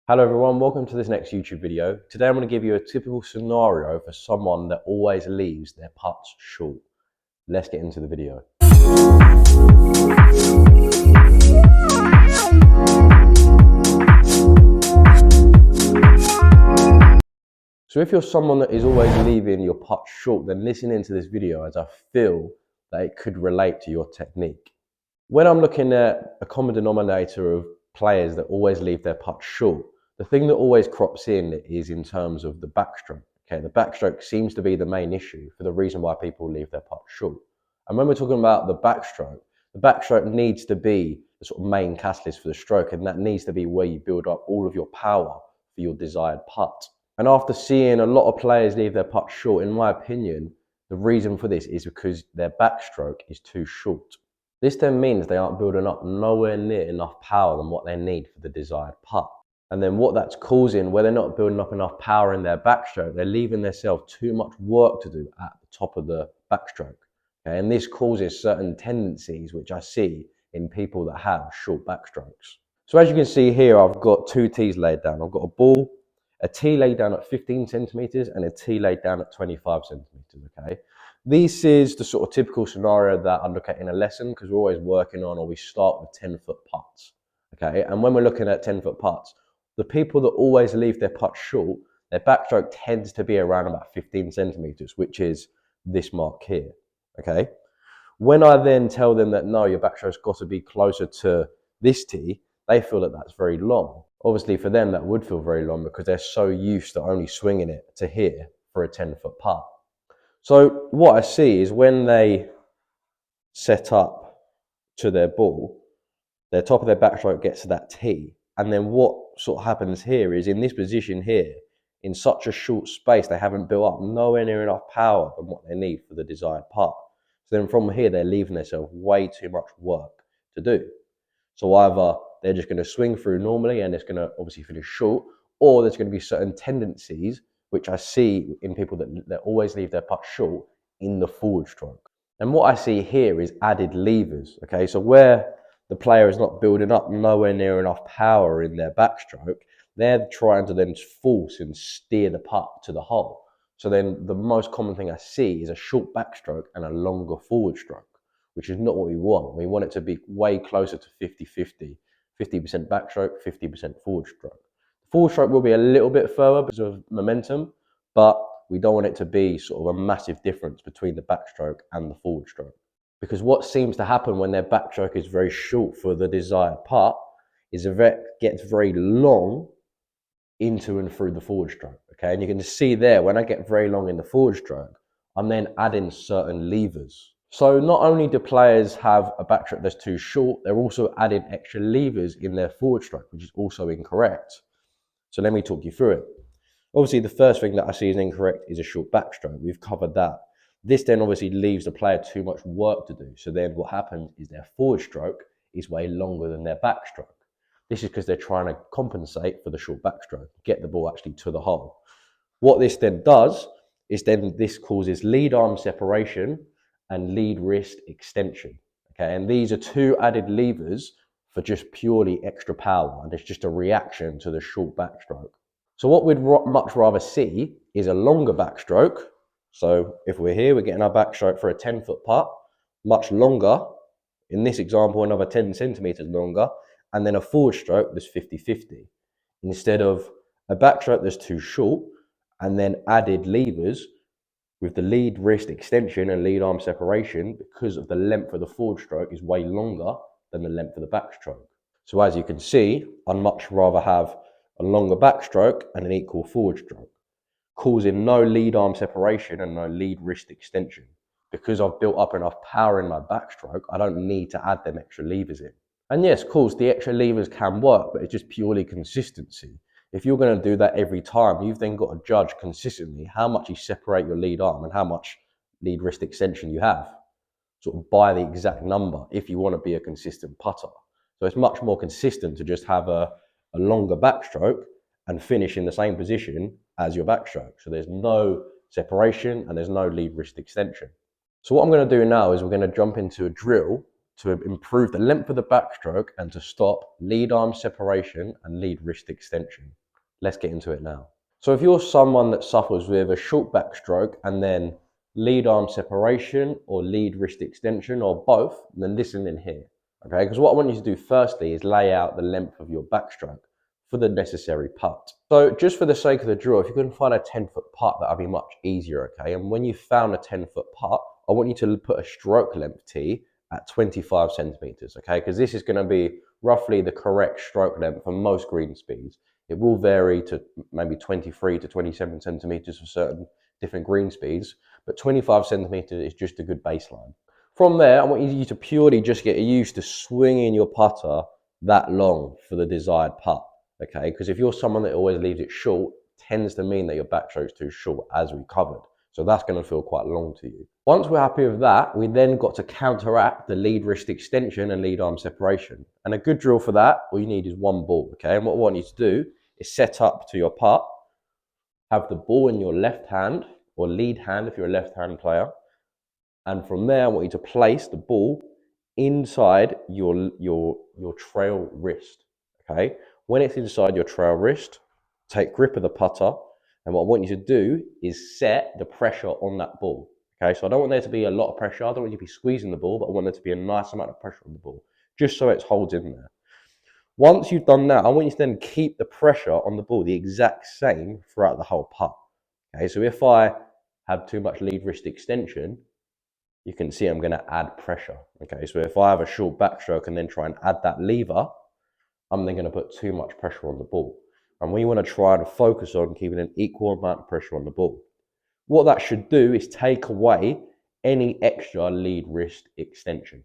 Hello everyone, welcome to this next YouTube video. Today I'm going to give you a typical scenario for someone that always leaves their putts short. Let's get into the video. So if you're someone that is always leaving your putts short, then listen into this video as I feel that it could relate to your technique. When I'm looking at a common denominator of players that always leave their putts short, the thing that always crops in is in terms of the backstroke. Okay, the backstroke seems to be the main issue for the reason why people leave their putts short. And when we're talking about the backstroke needs to be the sort of main catalyst for the stroke, and that needs to be where you build up all of your power for your desired putt. And after seeing a lot of players leave their putts short, in my opinion, the reason for this is because their backstroke is too short. This then means they aren't building up nowhere near enough power than what they need for the desired putt. And then what that's causing, where they're not building up enough power in their backstroke, they're leaving themselves too much work to do at the top of the backstroke. Okay? And this causes certain tendencies which I see in people that have short backstrokes. So as you can see here, I've got two tees laid down. I've got a tee laid down at 15 centimeters and a tee laid down at 25 centimeters, okay? This is the sort of typical scenario that I look at in a lesson because we're always working on, or we start with 10-foot putts, okay? And when we're looking at 10-foot putts, the people that always leave their putts short, their backstroke tends to be around about 15 centimeters, which is this mark here, okay? When I then tell them that, no, your backstroke's got to be closer to this tee, they feel that that's very long. Obviously, for them, that would feel very long because they're so used to only swinging it to here for a 10-foot putt. So what I see is when they set up to their ball, the top of their backstroke gets to that tee. And then what sort of happens here is in this position here, in such a short space, they haven't built up nowhere near enough power than what they need for the desired putt. So then from here, they're leaving themselves way too much work to do. So either they're just going to swing through normally and it's going to obviously finish short, or there's going to be certain tendencies which I see in people that always leave their putt short in the forward stroke. And what I see here is added levers. Okay, so where the player is not building up nowhere near enough power in their backstroke, they're trying to then force and steer the putt to the hole. So then the most common thing I see is a short backstroke and a longer forward stroke, which is not what we want. We want it to be way closer to 50-50, 50% backstroke, 50% forward stroke. The forward stroke will be a little bit further because of momentum, but we don't want it to be sort of a massive difference between the backstroke and the forward stroke. Because what seems to happen when their backstroke is very short for the desired putt is it gets very long into and through the forward stroke. Okay, and you can just see there, when I get very long in the forward stroke, I'm then adding certain levers. So not only do players have a backstroke that's too short, they're also adding extra levers in their forward stroke, which is also incorrect. So let me talk you through it. Obviously, the first thing that I see is incorrect is a short backstroke. We've covered that. This then obviously leaves the player too much work to do. So then what happens is their forward stroke is way longer than their backstroke. This is because they're trying to compensate for the short backstroke, get the ball actually to the hole. What this then does is then this causes lead arm separation and lead wrist extension. Okay, and these are two added levers for just purely extra power, and it's just a reaction to the short backstroke. So what we'd much rather see is a longer backstroke. So if we're here, we're getting our backstroke for a 10-foot putt, much longer. In this example, another 10 centimeters longer, and then a forward stroke that's 50-50. Instead of a backstroke that's too short, and then added levers with the lead wrist extension and lead arm separation, because of the length of the forward stroke is way longer than the length of the backstroke. So as you can see, I'd much rather have a longer backstroke and an equal forward stroke, causing no lead arm separation and no lead wrist extension. Because I've built up enough power in my backstroke, I don't need to add them extra levers in. And yes, of course, the extra levers can work, but it's just purely consistency. If you're going to do that every time, you've then got to judge consistently how much you separate your lead arm and how much lead wrist extension you have, sort of by the exact number if you want to be a consistent putter. So it's much more consistent to just have a longer backstroke and finish in the same position as your backstroke. So there's no separation and there's no lead wrist extension. So what I'm going to do now is we're going to jump into a drill to improve the length of the backstroke and to stop lead arm separation and lead wrist extension. Let's get into it now. So if you're someone that suffers with a short backstroke and then lead arm separation or lead wrist extension or both, then listen in here, okay? Because what I want you to do firstly is lay out the length of your backstroke for the necessary putt. So just for the sake of the drill, if you can find a 10-foot putt, that'll be much easier, okay? And when you've found a 10-foot putt, I want you to put a stroke length T at 25 centimeters, okay? Because this is going to be roughly the correct stroke length for most green speeds. It will vary to maybe 23 to 27 centimeters for certain different green speeds, but 25 centimeters is just a good baseline. From there, I want you to purely just get used to swinging your putter that long for the desired putt, okay? Because if you're someone that always leaves it short, it tends to mean that your backstroke's too short, as we covered. So that's going to feel quite long to you. Once we're happy with that, we then got to counteract the lead wrist extension and lead arm separation. And a good drill for that, all you need is one ball, okay? And what I want you to do is set up to your putt, have the ball in your left hand, or lead hand if you're a left-hand player. And from there, I want you to place the ball inside your trail wrist, okay? When it's inside your trail wrist, take grip of the putter, and what I want you to do is set the pressure on that ball, okay? So I don't want there to be a lot of pressure. I don't want you to be squeezing the ball, but I want there to be a nice amount of pressure on the ball, just so it holds in there. Once you've done that, I want you to then keep the pressure on the ball the exact same throughout the whole putt, okay? So if I have too much lead wrist extension, you can see I'm going to add pressure, okay? So if I have a short backstroke and then try and add that lever, I'm then going to put too much pressure on the ball. And we want to try to focus on keeping an equal amount of pressure on the ball. What that should do is take away any extra lead wrist extension,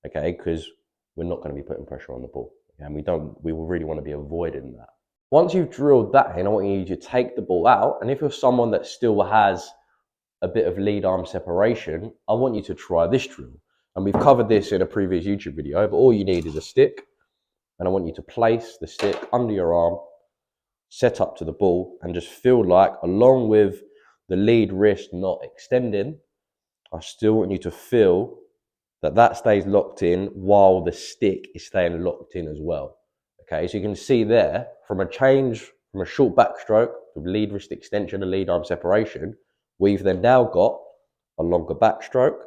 okay? Because we're not going to be putting pressure on the ball, okay? And we will really want to be avoiding that. Once you've drilled that in, I want you to take the ball out. And if you're someone that still has a bit of lead arm separation, I want you to try this drill. And we've covered this in a previous YouTube video, but all you need is a stick. And I want you to place the stick under your arm, set up to the ball, and just feel like, along with the lead wrist not extending, I still want you to feel that that stays locked in while the stick is staying locked in as well. Okay, so you can see there, from a change from a short backstroke to lead wrist extension and lead arm separation, we've then now got a longer backstroke,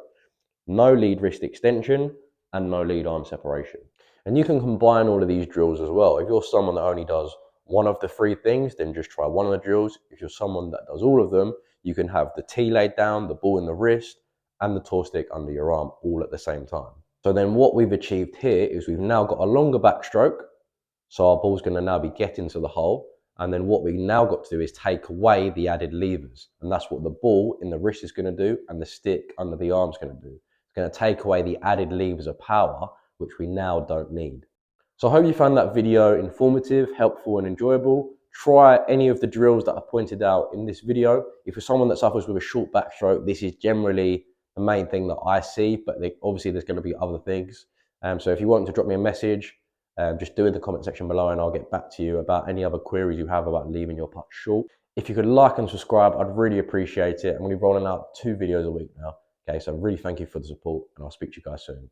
no lead wrist extension, and no lead arm separation. And you can combine all of these drills as well. If you're someone that only does one of the three things, then just try one of the drills. If you're someone that does all of them, you can have the tee laid down, the ball in the wrist, and the tour stick under your arm all at the same time. So then what we've achieved here is we've now got a longer backstroke, so our ball's going to now be getting to the hole. And then what we now got to do is take away the added levers. And that's what the ball in the wrist is going to do and the stick under the arm is going to do. It's going to take away the added levers of power, which we now don't need. So I hope you found that video informative, helpful and enjoyable. Try any of the drills that I pointed out in this video. If you're someone that suffers with a short backstroke, this is generally the main thing that I see, but obviously there's going to be other things. So if you want to drop me a message, just do it in the comment section below and I'll get back to you about any other queries you have about leaving your putt short. If you could like and subscribe, I'd really appreciate it. I'm going to be rolling out 2 videos a week now. Okay, so really thank you for the support and I'll speak to you guys soon.